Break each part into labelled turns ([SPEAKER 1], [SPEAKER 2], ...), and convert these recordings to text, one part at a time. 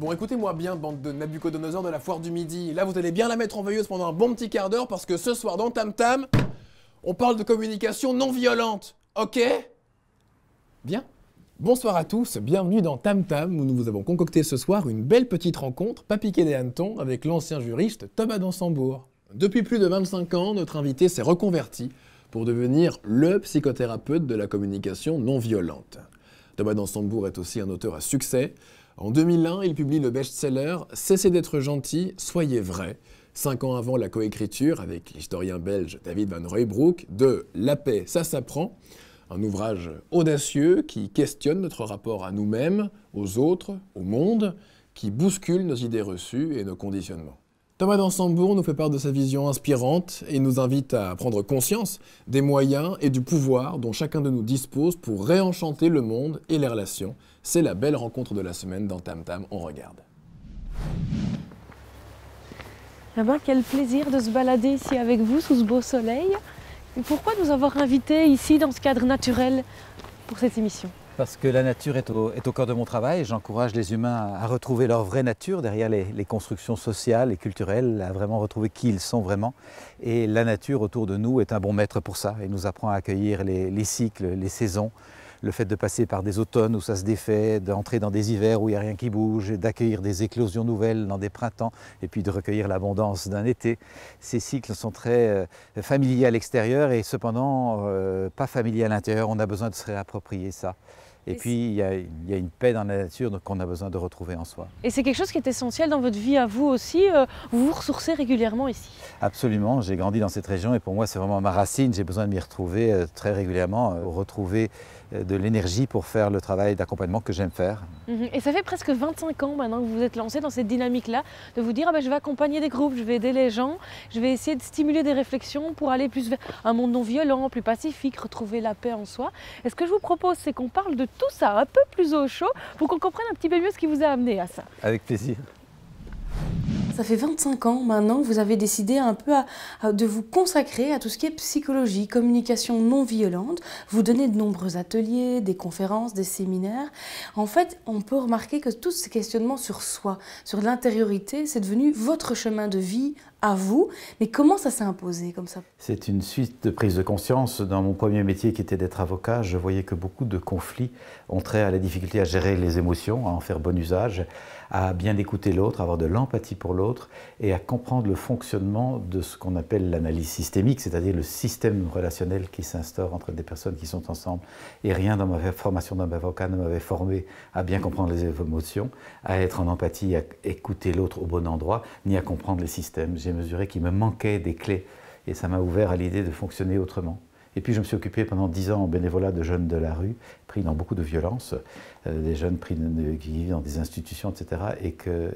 [SPEAKER 1] Bon, écoutez-moi bien, bande de Nabucodonosor de la foire du Midi. Là, vous allez bien la mettre en veilleuse pendant un bon petit quart d'heure parce que ce soir, dans Tam Tam, on parle de communication non violente. Ok? Bien. Bonsoir à tous, bienvenue dans Tam Tam où nous vous avons concocté ce soir une belle petite rencontre, pas piquée des hannetons, avec l'ancien juriste Thomas Dansembourg. Depuis plus de 25 ans, notre invité s'est reconverti pour devenir le psychothérapeute de la communication non violente. Thomas Dansembourg est aussi un auteur à succès. En 2001, il publie le best-seller « Cessez d'être gentil, soyez vrai », 5 ans avant la coécriture avec l'historien belge David Van Rooibroek de « La paix, ça s'apprend », un ouvrage audacieux qui questionne notre rapport à nous-mêmes, aux autres, au monde, qui bouscule nos idées reçues et nos conditionnements. Thomas Dansembourg nous fait part de sa vision inspirante et nous invite à prendre conscience des moyens et du pouvoir dont chacun de nous dispose pour réenchanter le monde et les relations. C'est la belle rencontre de la semaine dans Tam Tam, on regarde.
[SPEAKER 2] Eh ben, quel plaisir de se balader ici avec vous sous ce beau soleil. Et pourquoi nous avoir invités ici dans ce cadre naturel pour cette émission?
[SPEAKER 3] Parce que la nature est au cœur de mon travail. J'encourage les humains à retrouver leur vraie nature derrière les constructions sociales et culturelles, à vraiment retrouver qui ils sont vraiment. Et la nature autour de nous est un bon maître pour ça. Il nous apprend à accueillir les cycles, les saisons, le fait de passer par des automnes où ça se défait, d'entrer dans des hivers où il n'y a rien qui bouge, d'accueillir des éclosions nouvelles dans des printemps et puis de recueillir l'abondance d'un été. Ces cycles sont très familiers à l'extérieur et cependant pas familiers à l'intérieur. On a besoin de se réapproprier ça. Et puis, il y a une paix dans la nature qu'on a besoin de retrouver en soi.
[SPEAKER 2] Et c'est quelque chose qui est essentiel dans votre vie à vous aussi, vous vous ressourcez régulièrement ici?
[SPEAKER 3] Absolument, j'ai grandi dans cette région et pour moi c'est vraiment ma racine, j'ai besoin de m'y retrouver très régulièrement, retrouver de l'énergie pour faire le travail d'accompagnement que j'aime faire.
[SPEAKER 2] Et ça fait presque 25 ans maintenant que vous vous êtes lancé dans cette dynamique-là, de vous dire je vais accompagner des groupes, je vais aider les gens, je vais essayer de stimuler des réflexions pour aller plus vers un monde non violent, plus pacifique, retrouver la paix en soi. Et ce que je vous propose, c'est qu'on parle de tout ça un peu plus au chaud pour qu'on comprenne un petit peu mieux ce qui vous a amené à ça.
[SPEAKER 3] Avec plaisir.
[SPEAKER 2] Ça fait 25 ans maintenant que vous avez décidé un peu de vous consacrer à tout ce qui est psychologie, communication non violente. Vous donnez de nombreux ateliers, des conférences, des séminaires. En fait, on peut remarquer que tous ces questionnements sur soi, sur l'intériorité, c'est devenu votre chemin de vie à vous. Mais comment ça s'est imposé comme ça?
[SPEAKER 3] C'est une suite de prise de conscience. Dans mon premier métier qui était d'être avocat, je voyais que beaucoup de conflits ont trait à la difficulté à gérer les émotions, à en faire bon usage, à bien écouter l'autre, à avoir de l'empathie pour l'autre et à comprendre le fonctionnement de ce qu'on appelle l'analyse systémique, c'est-à-dire le système relationnel qui s'instaure entre des personnes qui sont ensemble. Et rien dans ma formation d'avocat ne m'avait formé à bien comprendre les émotions, à être en empathie, à écouter l'autre au bon endroit, ni à comprendre les systèmes. J'ai mesuré qu'il me manquait des clés et ça m'a ouvert à l'idée de fonctionner autrement. Et puis je me suis occupé pendant 10 ans en bénévolat de jeunes de la rue, pris dans beaucoup de violences, des jeunes qui vivent dans des institutions, etc.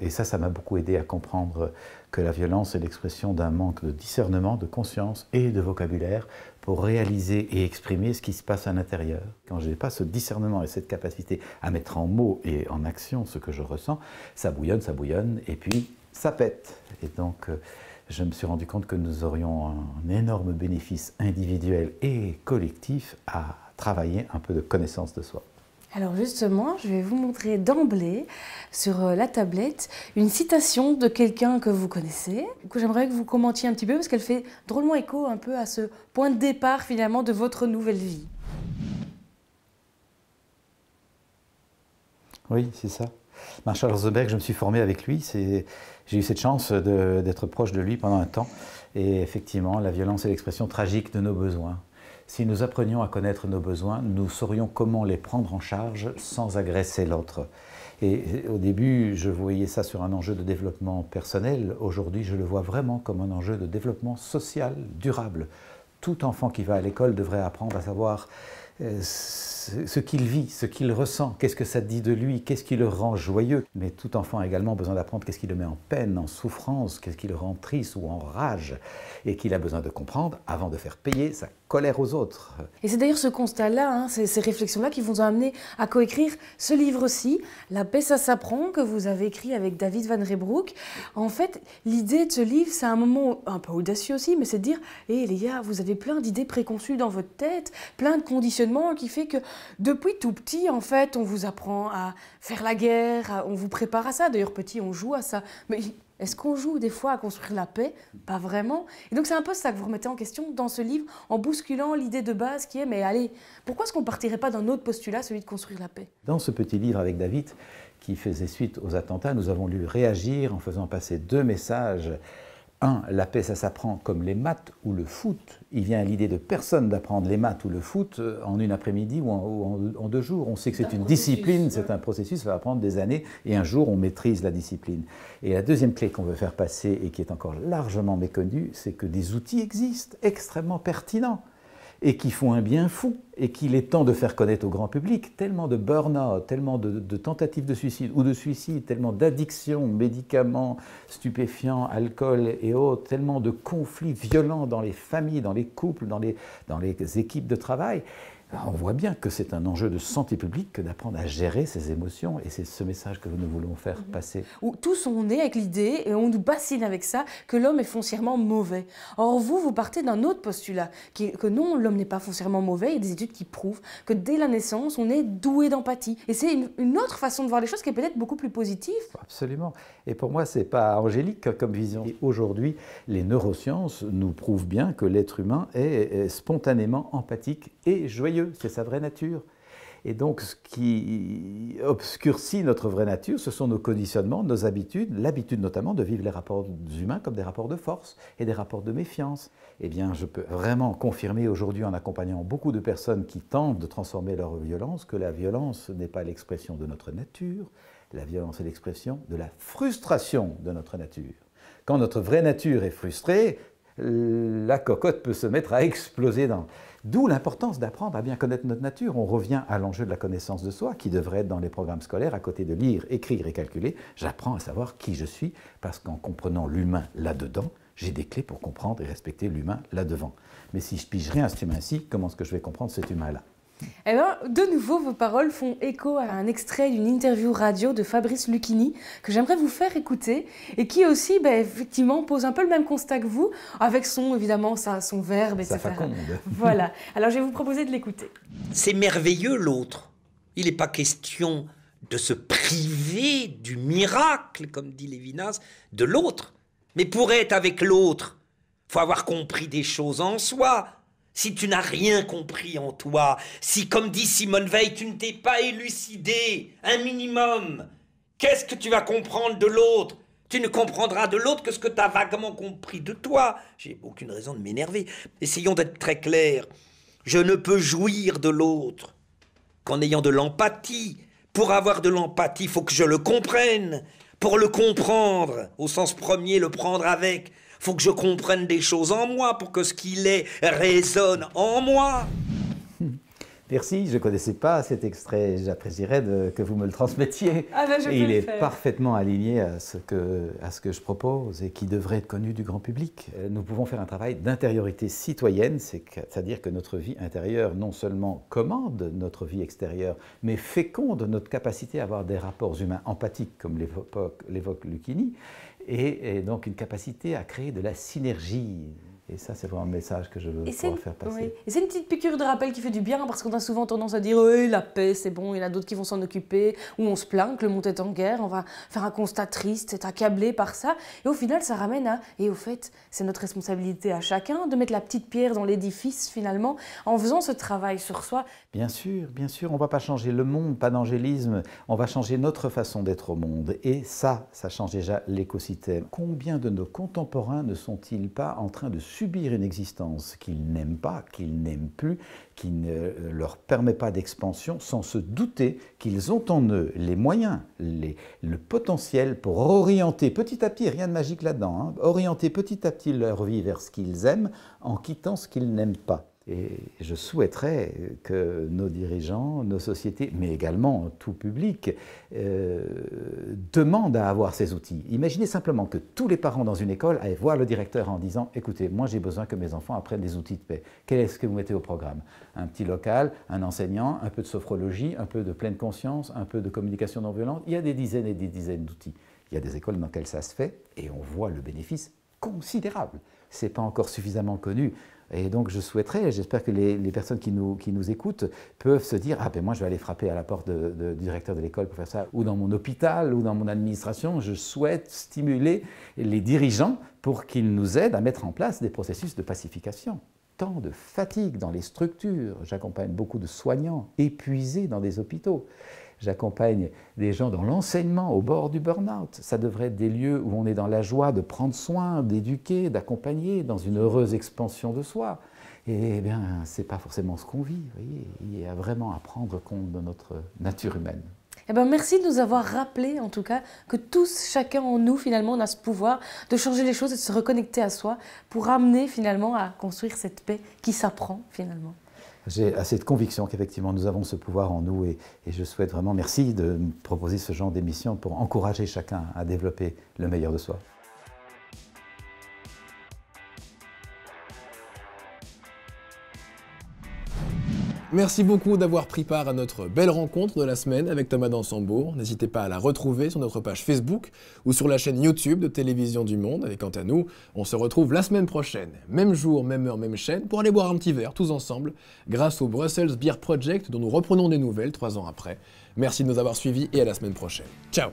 [SPEAKER 3] Et ça m'a beaucoup aidé à comprendre que la violence est l'expression d'un manque de discernement, de conscience et de vocabulaire pour réaliser et exprimer ce qui se passe à l'intérieur. Quand je n'ai pas ce discernement et cette capacité à mettre en mots et en action ce que je ressens, ça bouillonne, et puis ça pète. Et donc, je me suis rendu compte que nous aurions un énorme bénéfice individuel et collectif à travailler un peu de connaissance de soi.
[SPEAKER 2] Alors justement, je vais vous montrer d'emblée sur la tablette une citation de quelqu'un que vous connaissez, que j'aimerais que vous commentiez un petit peu parce qu'elle fait drôlement écho un peu à ce point de départ finalement de votre nouvelle vie.
[SPEAKER 3] Oui, c'est ça. Marshall Rosenberg, je me suis formé avec lui. J'ai eu cette chance d'être proche de lui pendant un temps. Et effectivement, la violence est l'expression tragique de nos besoins. Si nous apprenions à connaître nos besoins, nous saurions comment les prendre en charge sans agresser l'autre. Et au début, je voyais ça sur un enjeu de développement personnel. Aujourd'hui, je le vois vraiment comme un enjeu de développement social, durable. Tout enfant qui va à l'école devrait apprendre à savoir ce qu'il vit, ce qu'il ressent, qu'est-ce que ça dit de lui, qu'est-ce qui le rend joyeux. Mais tout enfant a également besoin d'apprendre qu'est-ce qui le met en peine, en souffrance, qu'est-ce qui le rend triste ou en rage, et qu'il a besoin de comprendre avant de faire payer sa colère aux autres.
[SPEAKER 2] Et c'est d'ailleurs ce constat-là, hein, ces réflexions-là qui vous ont amené à coécrire ce livre-ci, La paix ça s'apprend, que vous avez écrit avec David Van Reybrouck. En fait, l'idée de ce livre, c'est un moment un peu audacieux aussi, mais c'est de dire, hé les gars, vous avez plein d'idées préconçues dans votre tête, plein de conditionnements qui fait que depuis tout petit, en fait, on vous apprend à faire la guerre, on vous prépare à ça. D'ailleurs, petit, on joue à ça. Mais est-ce qu'on joue des fois à construire la paix? Pas vraiment. Et donc c'est un peu ça que vous remettez en question dans ce livre, en bousculant l'idée de base qui est, mais allez, pourquoi est-ce qu'on ne partirait pas d'un autre postulat, celui de construire la paix?
[SPEAKER 3] Dans ce petit livre avec David, qui faisait suite aux attentats, nous avons dû réagir en faisant passer 2 messages. Un, la paix, ça s'apprend comme les maths ou le foot. Il vient à l'idée de personne d'apprendre les maths ou le foot en une après-midi ou en 2 jours. On sait que c'est une discipline, c'est un processus, ça va prendre des années, et un jour, on maîtrise la discipline. Et la deuxième clé qu'on veut faire passer, et qui est encore largement méconnue, c'est que des outils existent extrêmement pertinents, et qui font un bien fou, et qu'il est temps de faire connaître au grand public. Tellement de burn-out, tellement de tentatives de suicide ou de suicide, tellement d'addictions, médicaments, stupéfiants, alcool et autres, tellement de conflits violents dans les familles, dans les couples, dans les équipes de travail. On voit bien que c'est un enjeu de santé publique que d'apprendre à gérer ses émotions, et c'est ce message que nous voulons faire passer.
[SPEAKER 2] Où tous on est avec l'idée, et on nous bassine avec ça, que l'homme est foncièrement mauvais. Or vous partez d'un autre postulat, que non, l'homme n'est pas foncièrement mauvais. Il y a des études qui prouvent que dès la naissance, on est doué d'empathie. Et c'est une autre façon de voir les choses qui est peut-être beaucoup plus positive.
[SPEAKER 3] Absolument. Et pour moi, ce n'est pas angélique comme vision. Et aujourd'hui, les neurosciences nous prouvent bien que l'être humain est spontanément empathique et joyeux. C'est sa vraie nature. Et donc, ce qui obscurcit notre vraie nature, ce sont nos conditionnements, nos habitudes, l'habitude notamment de vivre les rapports humains comme des rapports de force et des rapports de méfiance. Eh bien, je peux vraiment confirmer aujourd'hui, en accompagnant beaucoup de personnes qui tentent de transformer leur violence, que la violence n'est pas l'expression de notre nature, la violence est l'expression de la frustration de notre nature. Quand notre vraie nature est frustrée, la cocotte peut se mettre à exploser dans... D'où l'importance d'apprendre à bien connaître notre nature. On revient à l'enjeu de la connaissance de soi, qui devrait être dans les programmes scolaires, à côté de lire, écrire et calculer. J'apprends à savoir qui je suis, parce qu'en comprenant l'humain là-dedans, j'ai des clés pour comprendre et respecter l'humain là-devant. Mais si je pige rien à cet humain-ci, comment est-ce que je vais comprendre cet humain-là?
[SPEAKER 2] Eh bien, de nouveau, vos paroles font écho à un extrait d'une interview radio de Fabrice Lucchini que j'aimerais vous faire écouter et qui aussi, effectivement, pose un peu le même constat que vous, avec évidemment, son verbe, etc.
[SPEAKER 3] Ça faconde.
[SPEAKER 2] Voilà. Alors, je vais vous proposer de l'écouter.
[SPEAKER 4] C'est merveilleux, l'autre. Il n'est pas question de se priver du miracle, comme dit Lévinas, de l'autre. Mais pour être avec l'autre, il faut avoir compris des choses en soi. Si tu n'as rien compris en toi, si, comme dit Simone Veil, tu ne t'es pas élucidé un minimum, qu'est-ce que tu vas comprendre de l'autre? Tu ne comprendras de l'autre que ce que tu as vaguement compris de toi. J'ai aucune raison de m'énerver. Essayons d'être très clairs. Je ne peux jouir de l'autre qu'en ayant de l'empathie. Pour avoir de l'empathie, il faut que je le comprenne. Pour le comprendre, au sens premier, le prendre avec, faut que je comprenne des choses en moi pour que ce qu'il est résonne en moi.
[SPEAKER 3] Merci, je ne connaissais pas cet extrait, j'apprécierais que vous me le transmettiez.
[SPEAKER 2] Et
[SPEAKER 3] il est parfaitement aligné à ce que je propose et qui devrait être connu du grand public. Nous pouvons faire un travail d'intériorité citoyenne, c'est-à-dire que notre vie intérieure non seulement commande notre vie extérieure, mais féconde notre capacité à avoir des rapports humains empathiques, comme l'évoque Lucchini, et donc une capacité à créer de la synergie. Et ça, c'est vraiment le message que je veux pouvoir faire passer.
[SPEAKER 2] Oui. Et c'est une petite piqûre de rappel qui fait du bien, parce qu'on a souvent tendance à dire oui, la paix, c'est bon, il y en a d'autres qui vont s'en occuper, ou on se plaint que le monde est en guerre, on va faire un constat triste, être accablé par ça. Et au final, ça ramène à... Et au fait, c'est notre responsabilité à chacun de mettre la petite pierre dans l'édifice, finalement, en faisant ce travail sur soi.
[SPEAKER 3] Bien sûr, on ne va pas changer le monde, pas d'angélisme, on va changer notre façon d'être au monde. Et ça change déjà l'écosystème. Combien de nos contemporains ne sont-ils pas en train de subir une existence qu'ils n'aiment pas, qu'ils n'aiment plus, qui ne leur permet pas d'expansion, sans se douter qu'ils ont en eux les moyens, le potentiel pour orienter petit à petit, rien de magique là-dedans, orienter petit à petit leur vie vers ce qu'ils aiment en quittant ce qu'ils n'aiment pas. Et je souhaiterais que nos dirigeants, nos sociétés, mais également tout public, demandent à avoir ces outils. Imaginez simplement que tous les parents dans une école aillent voir le directeur en disant « Écoutez, moi j'ai besoin que mes enfants apprennent des outils de paix. Quel est-ce que vous mettez au programme? Un petit local, un enseignant, un peu de sophrologie, un peu de pleine conscience, un peu de communication non violente. Il y a des dizaines et des dizaines d'outils. Il y a des écoles dans lesquelles ça se fait et on voit le bénéfice considérable. Ce n'est pas encore suffisamment connu. Et donc je souhaiterais, j'espère que les personnes qui nous écoutent peuvent se dire « Ah ben moi je vais aller frapper à la porte du directeur de l'école pour faire ça, ou dans mon hôpital, ou dans mon administration, je souhaite stimuler les dirigeants pour qu'ils nous aident à mettre en place des processus de pacification. » Tant de fatigue dans les structures, j'accompagne beaucoup de soignants épuisés dans des hôpitaux. J'accompagne des gens dans l'enseignement au bord du burn-out. Ça devrait être des lieux où on est dans la joie de prendre soin, d'éduquer, d'accompagner, dans une heureuse expansion de soi. Et bien, ce n'est pas forcément ce qu'on vit. Vous voyez, il y a vraiment à prendre compte de notre nature humaine.
[SPEAKER 2] Eh ben, merci de nous avoir rappelé, en tout cas, que tous, chacun en nous, finalement, on a ce pouvoir de changer les choses et de se reconnecter à soi pour amener, finalement, à construire cette paix qui s'apprend, finalement.
[SPEAKER 3] J'ai assez de conviction qu'effectivement nous avons ce pouvoir en nous et je souhaite vraiment, merci de me proposer ce genre d'émission pour encourager chacun à développer le meilleur de soi.
[SPEAKER 1] Merci beaucoup d'avoir pris part à notre belle rencontre de la semaine avec Thomas Dansembourg. N'hésitez pas à la retrouver sur notre page Facebook ou sur la chaîne YouTube de Télévision du Monde. Et quant à nous, on se retrouve la semaine prochaine, même jour, même heure, même chaîne, pour aller boire un petit verre tous ensemble, grâce au Brussels Beer Project dont nous reprenons des nouvelles 3 ans après. Merci de nous avoir suivis et à la semaine prochaine. Ciao!